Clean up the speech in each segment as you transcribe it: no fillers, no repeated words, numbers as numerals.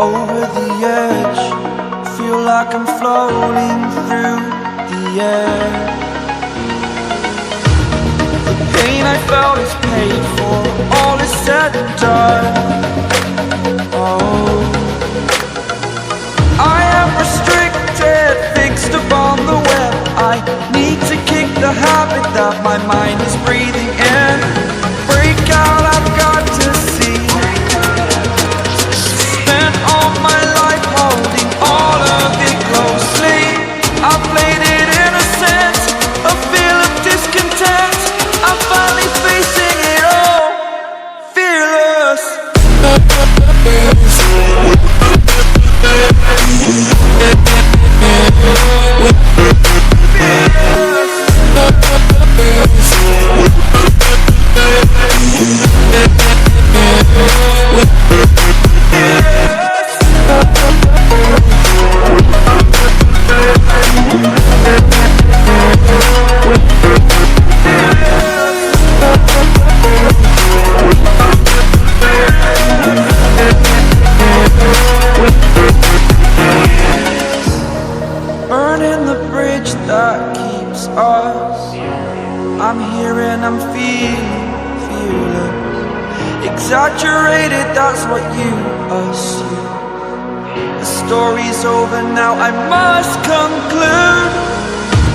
over the edge. Feel like I'm floating through the air. The pain I felt is paid for, all is said and done. Oh, I am restricted, fixed upon the web. I need to kick the habit that my mind is breathing in. Break out, I've got to see. Spent all my life holding all of it closely. I played it innocent, a feel of discontent. I'm finally facing it all, fearless. Burning the bridge that keeps us. I'm here and I'm feeling fearless. Exaggerated, that's what you assume. The story's over now, I must conclude.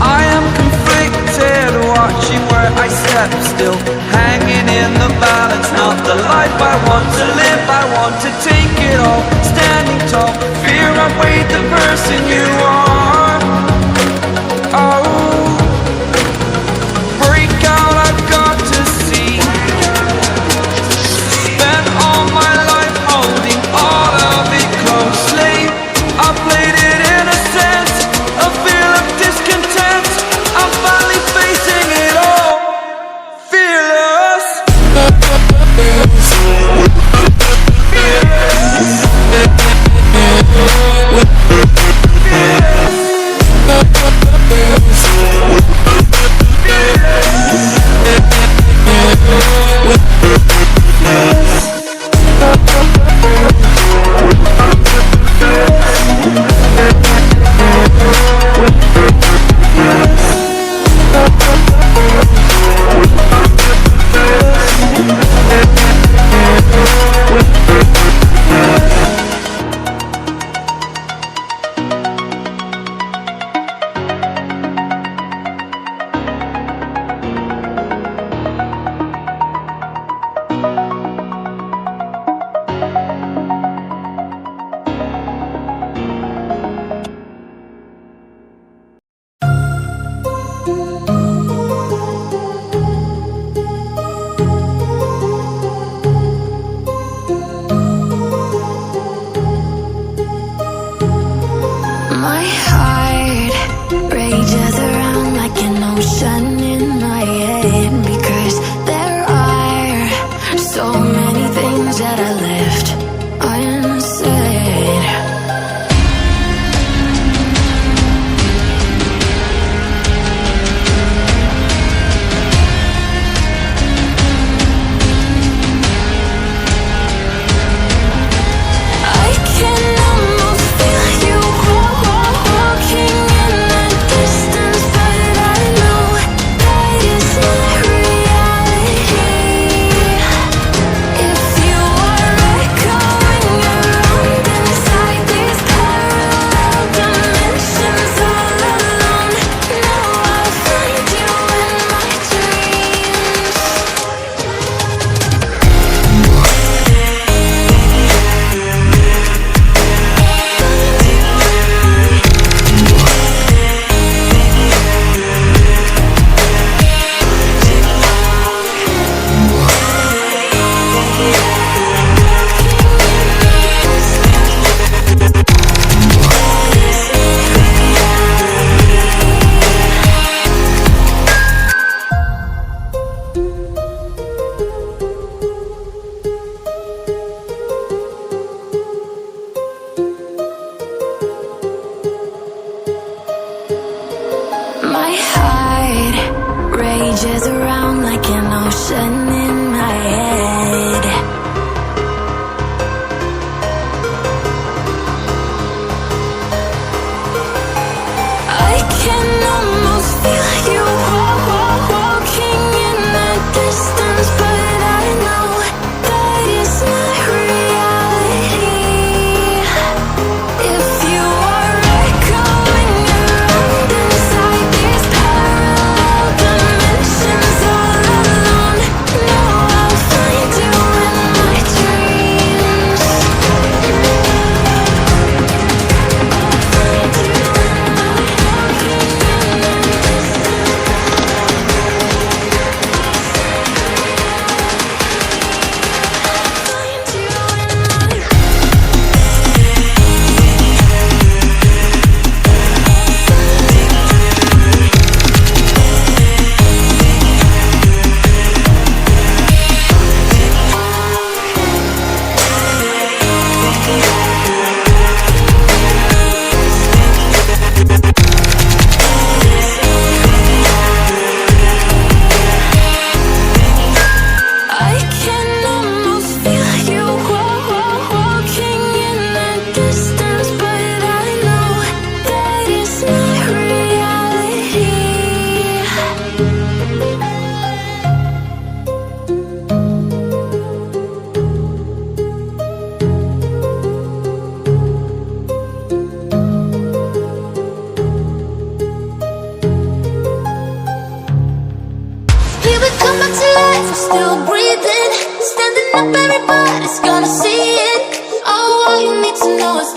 I am conflicted, watching where I step still, hanging in the balance. Not the life I want to live, I want to take it all. Standing tall, fear I weighed the person you are. Oh, break out, I've got to see. Spent all my life holding all of it closely. I played it innocent, a feel of discontent. I'm finally facing it all, fearless. My heart rages around like an ocean in my head, because there are so many things that I left unsaid. I can almost feel you walking in the distance, but I know that is not reality. If you are echoing around inside these parallel dimensions all alone, now I'll find you in my dreams. My heart rages around like an ocean in my head. distance, but I know that it's not reality. Here we come back to life, we're still breathing. Standing up, everybody's gonna see it. Oh, all you need to know is that